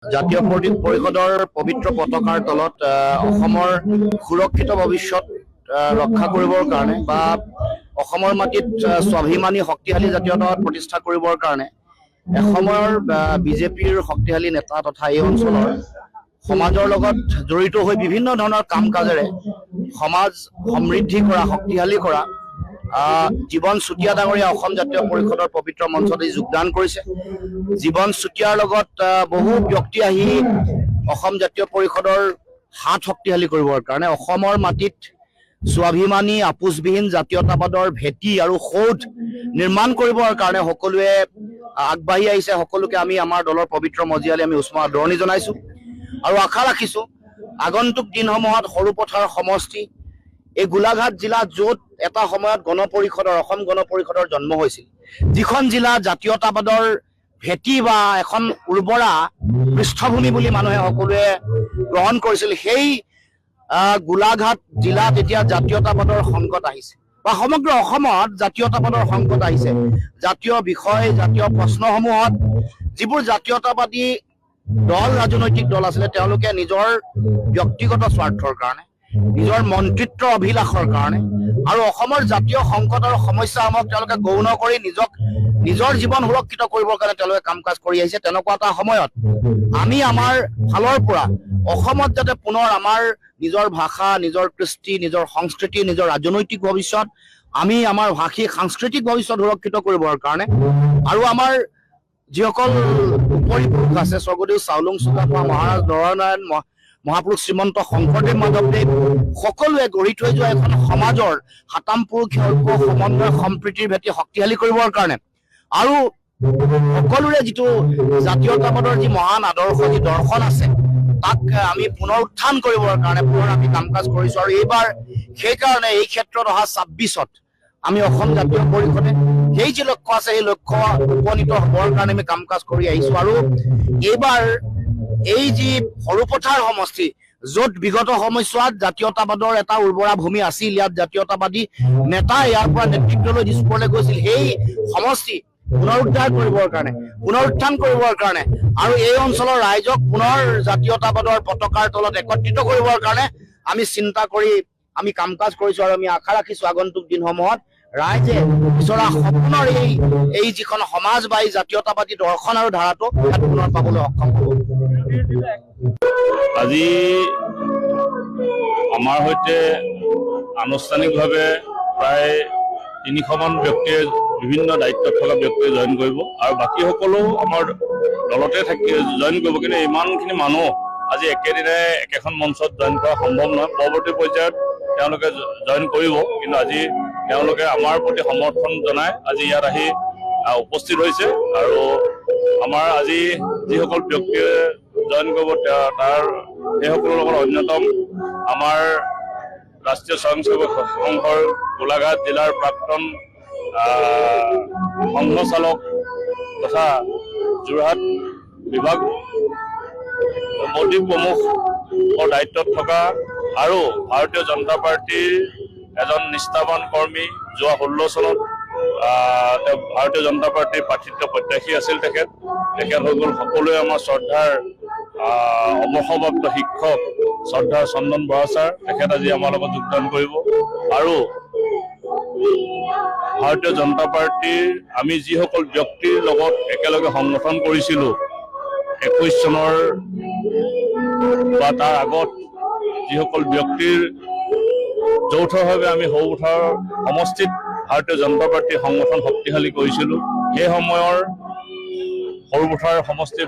জাতীয় পৰিষদৰ পবিত্ৰ পতাকাৰ তলত অসমৰ সুৰক্ষিত ভৱিষ্যত ৰক্ষা কৰিবৰ কাৰণে বা অসমৰ মাটিত স্বাভিমানী শক্তিশালী জাতীয়তাবাদ প্ৰতিষ্ঠা কৰিবৰ কাৰণে এসময়ৰ বিজেপিৰ শক্তিশালী নেতা তথা এই অঞ্চলৰ সমাজৰ লগত জড়িত হৈ বিভিন্ন ধৰণৰ কাম কাজেৰে সমাজ সমৃদ্ধি কৰা শক্তিশালী কৰা জীবন চুতীয়া ডাঙৰীয়া অসম জাতীয় পৰিষদৰ পবিত্ৰ মঞ্চত যোগদান কৰিছে। জীবন চুতীয়াৰ লগত বহু ব্যক্তি আহি অসম জাতীয় পৰিষদৰ হাত শক্তিশালী কৰিবৰ কাৰণে অসমৰ মাটিত স্বাভিমানী আপোচবিহীন জাতীয়তাবাদৰ ভেটি আৰু সৌধ নিৰ্মাণ কৰিবৰ কাৰণে সকলোৱে আগবাঢ়ি আহিছে। সকলোকে আমি আমাৰ দলৰ পবিত্ৰ মজিয়ালে আমি উষ্ম আদৰণি জনাইছো আৰু আশা ৰাখিছো আগন্তুক দিনসমূহত সৰুপথাৰ সমষ্টি এই গোলাঘাট জিলা য'ত এটা সময়ত গণপৰিষদৰ অসম গণপৰিষদৰ জন্ম হৈছিল, যিখন জিলা জাতীয়তাবাদৰ ভেটি বা এখন উৰ্বৰা পৃষ্ঠভূমি বুলি মানুহে সকলোৱে গ্ৰহণ কৰিছিল, সেই গোলাঘাট জিলাত এতিয়া জাতীয়তাবাদৰ সংকট আহিছে বা সমগ্ৰ অসমত জাতীয়তাবাদৰ সংকট আহিছে। জাতীয় বিষয় জাতীয় প্ৰশ্নসমূহত যিবোৰ জাতীয়তাবাদী দল ৰাজনৈতিক দল আছিলে তেওঁলোকে নিজৰ ব্যক্তিগত স্বাৰ্থৰ কাৰণে নিজৰ মন্ত্ৰিত্ব অভিলাষৰ কাৰণে আৰু অসমৰ জাতীয় সংকট আৰু সমস্যাসমূহক তেওঁলোকে গৌণ কৰি নিজৰ জীৱন সুৰক্ষিত কৰিবৰ কাৰণে তেওঁলোকে কাম কাজ কৰি আহিছে। তেনেকুৱা এটা সময়ত আমি আমাৰ ফালৰ পৰা অসমত যাতে পুনৰ আমাৰ নিজৰ ভাষা নিজৰ কৃষ্টি নিজৰ সংস্কৃতি নিজৰ ৰাজনৈতিক ভৱিষ্যত আমি আমাৰ ভাষিক সাংস্কৃতিক ভৱিষ্যত সুৰক্ষিত কৰিবৰ কাৰণে আৰু আমাৰ যিসকল উপৰিপুৰুষ আছে স্বৰ্গদেউ চাওলুং চুকাফা মহাৰাজ নৰনাৰায়ণ মহাপুৰুষ শ্ৰীমন্ত শংকৰদেৱ মাধৱদেৱ সকলোৱে গঢ়ি থৈ যোৱা এখন সমাজৰ সাতাম পুৰুষীয় ঐক্য সমন্বয় সম্প্ৰীতিৰ ভেটি শক্তিশালী কৰিবৰ কাৰণে আৰু সকলোৰে যিটো জাতীয়তাবাদৰ যি মহান আদৰ্শ যি দৰ্শন আছে তাক আমি পুনৰ উত্থান কৰিবৰ কাৰণে পুনৰ আমি কাম কাজ কৰিছো। আৰু এইবাৰ সেইকাৰণে এই ক্ষেত্ৰত অহা 26ত আমি অসম জাতীয় পৰিষদে সেই যি লক্ষ্য আছে সেই লক্ষ্য উপনীত হবৰ কাৰণে আমি কাম কাজ কৰি আহিছো। আৰু এইবাৰ এই যি সৰুপথাৰ সমষ্টি য'ত বিগত সময়ছোৱাত জাতীয়তাবাদৰ এটা উৰ্বৰা ভূমি আছিল, ইয়াত জাতীয়তাবাদী নেতা ইয়াৰ পৰা নেতৃত্ব লৈ দিছপুৰলৈ গৈছিল, সেই সমষ্টি পুনৰুদ্ধাৰ কৰিবৰ কাৰণে পুনৰুত্থান কৰিবৰ কাৰণে আৰু এই অঞ্চলৰ ৰাইজক পুনৰ জাতীয়তাবাদৰ পতাকাৰ তলত একত্ৰিত কৰিবৰ কাৰণে আমি চিন্তা কৰি আমি কাম কাজ কৰিছো। আৰু আমি আশা ৰাখিছো আগন্তুক দিনসমূহত ৰাইজে বিচৰা সপোনৰ এই যিখন সমাজ বা এই জাতীয়তাবাদী দৰ্শন আৰু ধাৰাটো ইয়াত পুনৰ পাবলৈ সক্ষম হ'ব। আজি আমাৰ সৈতে আনুষ্ঠানিকভাৱে প্ৰায় 300মান ব্যক্তিয়ে বিভিন্ন দায়িত্বত থকা ব্যক্তিয়ে জইন কৰিব আৰু বাকী সকলো আমাৰ দলতে থাকি জইন কৰিব। কিন্তু ইমানখিনি মানুহ আজি একেদিনাই একেখন মঞ্চত জইন কৰা সম্ভৱ নহয়। পৰৱৰ্তী পৰ্যায়ত তেওঁলোকে জইন কৰিব, কিন্তু আজি তেওঁলোকে আমাৰ প্ৰতি সমৰ্থন জনাই আজি ইয়াত আহি উপস্থিত হৈছে। আৰু আমাৰ আজি যিসকল ব্যক্তিয়ে জইন কৰিব তাৰ সেইসকলৰ লগত অন্যতম আমাৰ ৰাষ্ট্ৰীয় স্বয়ংসেৱক সংঘৰ গোলাঘাট জিলাৰ প্ৰাক্তন সংঘচালক তথা যোৰহাট বিভাগ মন্ত্ৰী প্ৰমুখৰ দায়িত্বত থকা আৰু ভাৰতীয় জনতা পাৰ্টীৰ এজন নিষ্ঠাবান কৰ্মী, যোৱা 16 চনত তেওঁ ভাৰতীয় জনতা পাৰ্টীৰ প্ৰাৰ্থিত্ব প্ৰত্যাশী আছিল। তেখেতসকল সকলোৱে আমাৰ শ্ৰদ্ধাৰ অৱসৰপ্ৰাপ্ত শিক্ষক শ্ৰদ্ধাৰ চন্দন বৰা ছাৰ, তেখেত আজি আমাৰ লগত যোগদান কৰিব। আৰু ভাৰতীয় জনতা পাৰ্টীৰ আমি যিসকল ব্যক্তিৰ লগত একেলগে সংগঠন কৰিছিলোঁ 21 চনৰ বা তাৰ আগত যিসকল ব্যক্তিৰ যৌথভাৱে আমি সৰুপথাৰ সমষ্টিত ভাৰতীয় জনতা পাৰ্টীৰ সংগঠন শক্তিশালী কৰিছিলোঁ, সেই সময়ৰ সৰুপথাৰ সমষ্টিৰ